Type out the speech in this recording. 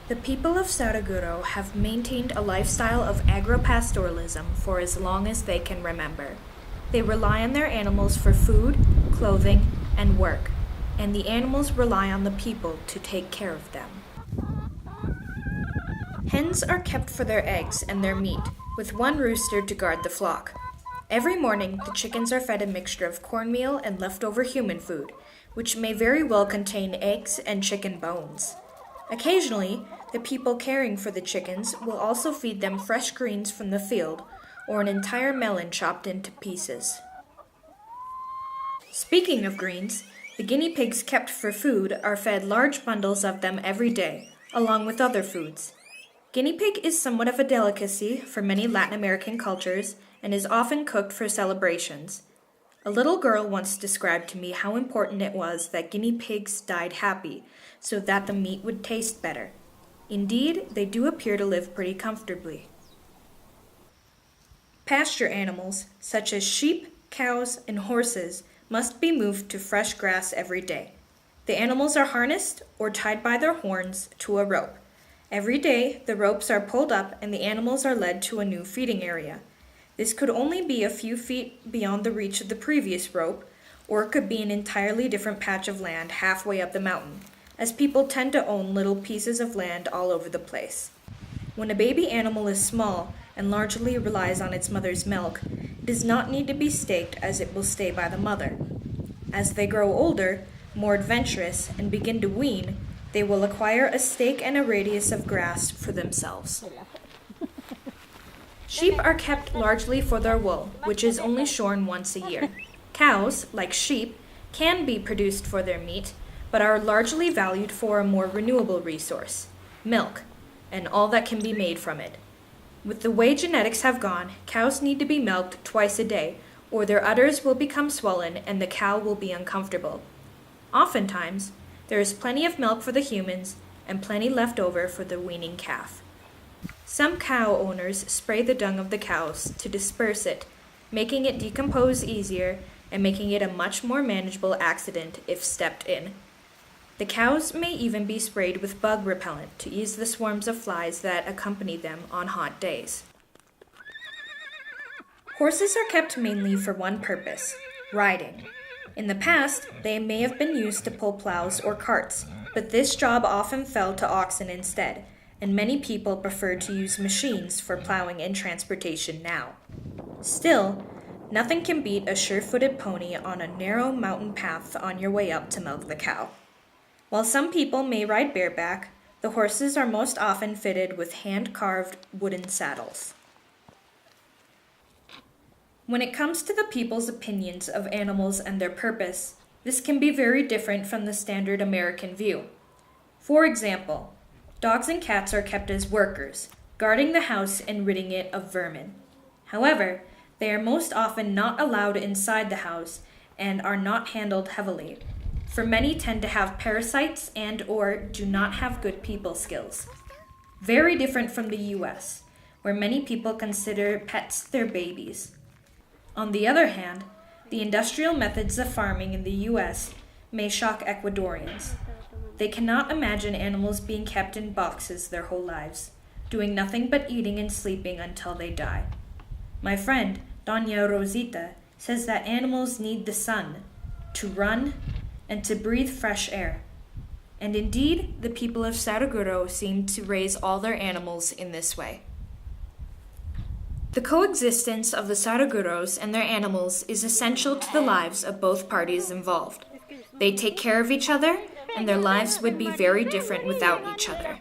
The people of Saraguro have maintained a lifestyle of agropastoralism for as long as they can remember. They rely on their animals for food, clothing, and work, and the animals rely on the people to take care of them. Hens are kept for their eggs and their meat, with one rooster to guard the flock. Every morning, the chickens are fed a mixture of cornmeal and leftover human food, which may very well contain eggs and chicken bones. Occasionally, the people caring for the chickens will also feed them fresh greens from the field or an entire melon chopped into pieces. Speaking of greens, the guinea pigs kept for food are fed large bundles of them every day, along with other foods. Guinea pig is somewhat of a delicacy for many Latin American cultures and is often cooked for celebrations. A little girl once described to me how important it was that guinea pigs died happy so that the meat would taste better. Indeed, they do appear to live pretty comfortably. Pasture animals, such as sheep, cows, and horses, must be moved to fresh grass every day. The animals are harnessed or tied by their horns to a rope. Every day, the ropes are pulled up and the animals are led to a new feeding area. This could only be a few feet beyond the reach of the previous rope, or it could be an entirely different patch of land halfway up the mountain, as people tend to own little pieces of land all over the place. When a baby animal is small and largely relies on its mother's milk, it does not need to be staked as it will stay by the mother. As they grow older, more adventurous, and begin to wean, they will acquire a stake and a radius of grass for themselves. Sheep are kept largely for their wool, which is only shorn once a year. Cows, like sheep, can be produced for their meat, but are largely valued for a more renewable resource, milk, and all that can be made from it. With the way genetics have gone, cows need to be milked twice a day, or their udders will become swollen and the cow will be uncomfortable. Oftentimes, there is plenty of milk for the humans and plenty left over for the weaning calf. Some cow owners spray the dung of the cows to disperse it, making it decompose easier and making it a much more manageable accident if stepped in. The cows may even be sprayed with bug repellent to ease the swarms of flies that accompany them on hot days. Horses are kept mainly for one purpose, riding. In the past, they may have been used to pull plows or carts, but this job often fell to oxen instead, and many people prefer to use machines for plowing and transportation now. Still, nothing can beat a sure-footed pony on a narrow mountain path on your way up to milk the cow. While some people may ride bareback, the horses are most often fitted with hand-carved wooden saddles. When it comes to the people's opinions of animals and their purpose, this can be very different from the standard American view. For example, dogs and cats are kept as workers, guarding the house and ridding it of vermin. However, they are most often not allowed inside the house and are not handled heavily, for many tend to have parasites and/or do not have good people skills. Very different from the US, where many people consider pets their babies. On the other hand, the industrial methods of farming in the US may shock Ecuadorians. They cannot imagine animals being kept in boxes their whole lives, doing nothing but eating and sleeping until they die. My friend, Doña Rosita, says that animals need the sun, to run, and to breathe fresh air. And indeed, the people of Saraguro seem to raise all their animals in this way. The coexistence of the Saraguros and their animals is essential to the lives of both parties involved. They take care of each other, and their lives would be very different without each other.